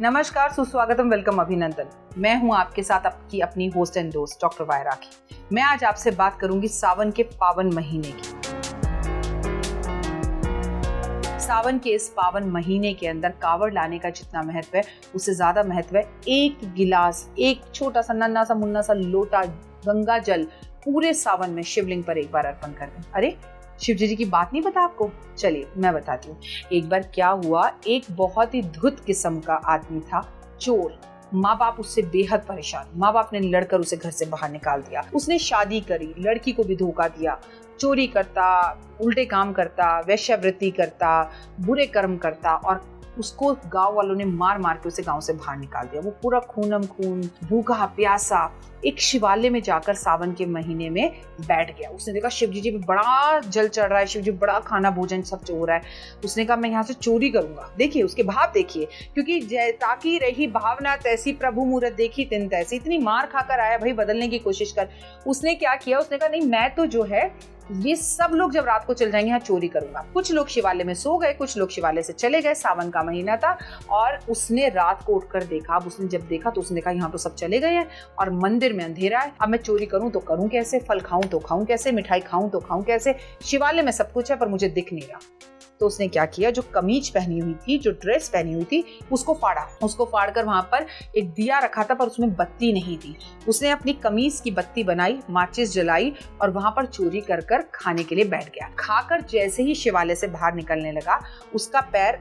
नमस्कार, सुस्वागतम, वेलकम, अभिनंदन। मैं हूं आपके साथ आपकी अपनी होस्ट एंड दोस्त डॉक्टर वाय राखी। मैं आज आपसे बात करूंगी सावन के पावन महीने की। सावन के इस पावन महीने के अंदर कावड़ लाने का जितना महत्व है उससे ज्यादा महत्व है एक गिलास, एक छोटा सा नन्हा सा मुन्ना सा लोटा गंगा जल पूरे सावन में शिवलिंग पर एक बार अर्पण कर दें। अरे शिव जी की बात नहीं पता आपको? चलिए मैं बताती हूँ। एक बार क्या हुआ, एक बहुत ही धुत किस्म का आदमी था, चोर। माँ बाप उससे बेहद परेशान। माँ बाप ने लड़कर उसे घर से बाहर निकाल दिया। उसने शादी करी, लड़की को भी धोखा दिया, चोरी करता, उल्टे काम करता, वेश्यावृत्ति करता, बुरे कर्म करता और उसको गांव वालों ने मार मार के उसे गांव से बाहर निकाल दिया। वो पूरा खूनम खून, भूखा प्यासा एक शिवालय में जाकर सावन के महीने में बैठ गया। उसने देखा शिव जी में बड़ा जल चढ़ रहा है, शिव जी बड़ा खाना भोजन सब हो रहा है। उसने कहा मैं यहाँ से चोरी करूंगा। देखिए उसके भाव देखिए, क्योंकि ताकि रही भावना तैसी प्रभु मूरत देखी तिन तैसी। इतनी मार खाकर आया भाई, बदलने की कोशिश कर। उसने क्या किया, उसने कहा नहीं मैं तो जो है ये सब लोग जब रात को चल जाएंगे यहाँ चोरी करूंगा। कुछ लोग शिवालय में सो गए, कुछ लोग शिवालय से चले गए। सावन का महीना था और उसने रात को उठकर देखा। अब उसने जब देखा तो उसने कहा यहाँ तो सब चले गए हैं और मंदिर में अंधेरा है। अब मैं चोरी करूं तो करूं कैसे, फल खाऊं तो खाऊं कैसे, मिठाई खाऊं तो खाऊं कैसे, शिवालय में सब कुछ है पर मुझे दिख नहीं रहा। तो उसने क्या किया, जो कमीज पहनी हुई थी, जो ड्रेस पहनी हुई थी, उसको फाड़ा। उसको फाड़कर वहां पर एक दिया रखा था पर उसमें बत्ती नहीं थी। उसने अपनी कमीज की बत्ती बनाई, माचिस जलाई और वहां पर चोरी कर कर खाने के लिए बैठ गया। खाकर जैसे ही शिवालय से बाहर निकलने लगा, उसका पैर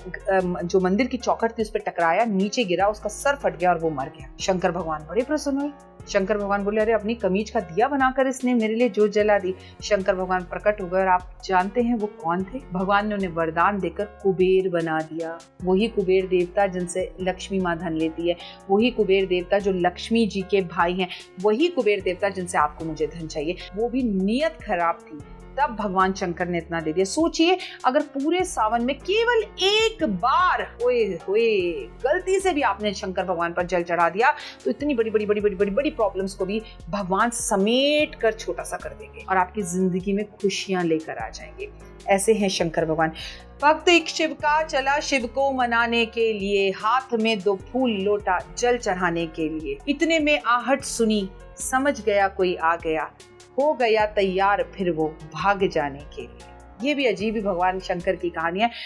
जो मंदिर की चौखट थी उस पर टकराया, नीचे गिरा, उसका सर फट गया और वो मर गया। शंकर भगवान बड़े प्रसन्न हुए। शंकर भगवान बोले अरे अपनी कमीज का दिया बनाकर इसने मेरे लिए जोत जला दी। शंकर भगवान प्रकट हो गए और आप जानते हैं वो कौन थे? भगवान ने उन्हें वरदान देकर कुबेर बना दिया। वही कुबेर देवता जिनसे लक्ष्मी माँ धन लेती है, वही कुबेर देवता जो लक्ष्मी जी के भाई हैं, वही कुबेर देवता जिनसे आपको मुझे धन चाहिए। वो भी नियत खराब थी, तब भगवान शंकर ने इतना दे दिया। सोचिए अगर पूरे सावन में केवल एक बार गलती से भी आपने शंकर भगवान पर जल चढ़ा दिया तो इतनी बड़ी बड़ी बड़ी बड़ी बड़ी बड़ी प्रॉब्लम्स को भी भगवान समेट कर छोटा सा कर देंगे और आपकी जिंदगी में खुशियां लेकर आ जाएंगे। ऐसे हैं शंकर भगवान। भक्त एक शिव का चला शिव को मनाने के लिए, हाथ में 2 फूल लोटा जल चढ़ाने के लिए। इतने में आहट सुनी, समझ गया कोई आ गया, हो गया तैयार फिर वो भाग जाने के लिए। ये भी अजीब ही भगवान शंकर की कहानी है।